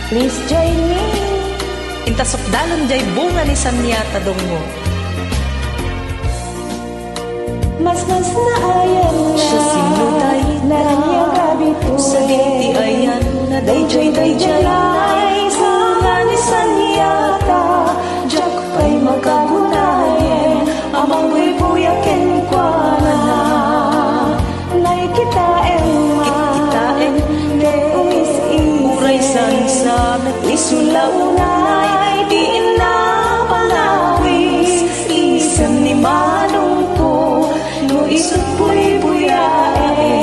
Please join me. Intasok dalon jay bunga ni Sanyata dong mo. Mas na ayan na Siya sinutay naranya gabi po sa diti ayan na dayjay ay bunga ni Sanyata. Jak pa'y magkagunayan amang buyaken kwa na naikitaen kitaen de uray sansa isulaunay di na pangawis isan ni manong ko no isut puy buyae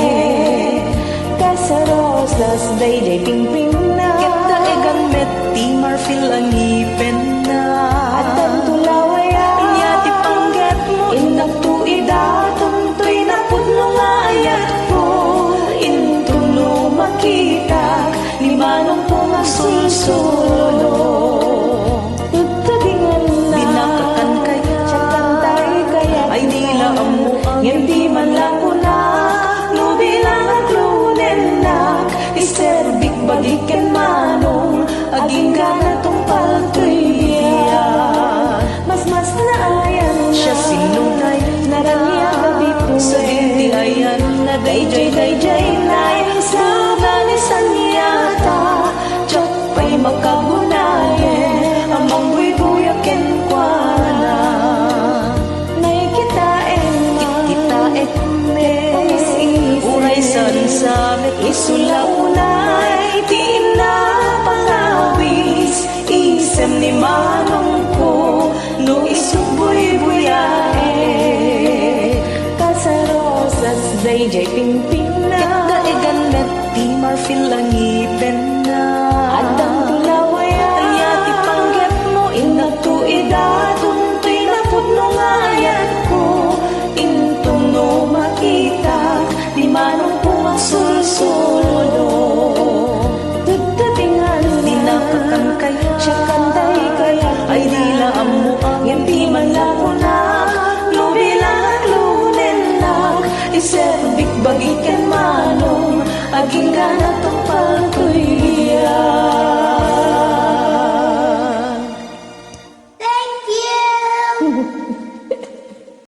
kasarosas day pingping na kita egan met ti marfil ang ipen na at ang tulawaya inyati pangget mo inang tuida tuntoy na pudnong ayat ko intuno makita ni manong ko masulsulo tutudingan na binakakan kaya tsakantay kaya ay nila amo ang hindi man lang ko na no bilang at lunen na iserbik balikan manong aging gana tong paltuya mas na ayan na siya sinunay naranya gabi po sa diti ayan na dayjay na isla ni Sanyata Chok pa'y magkagunayan amang buyaken kwa na naikitaen me uray sansa met isulaunay di na pangawis isem ni manong ko no isuboy buyae kasarosas dayjay pingping na kita egan met ti marfil ang ipen na at ang tulawaya ayati pangget mo inatuida tuntoy na pudnong ayat ko intuno makita di manong ko magsulsulo tututingan dinakakan kaya siya kantay kaya ay nila amo ang hindi man lang ko na lubilang at lunen na iserbik bagikan manong aging gana tong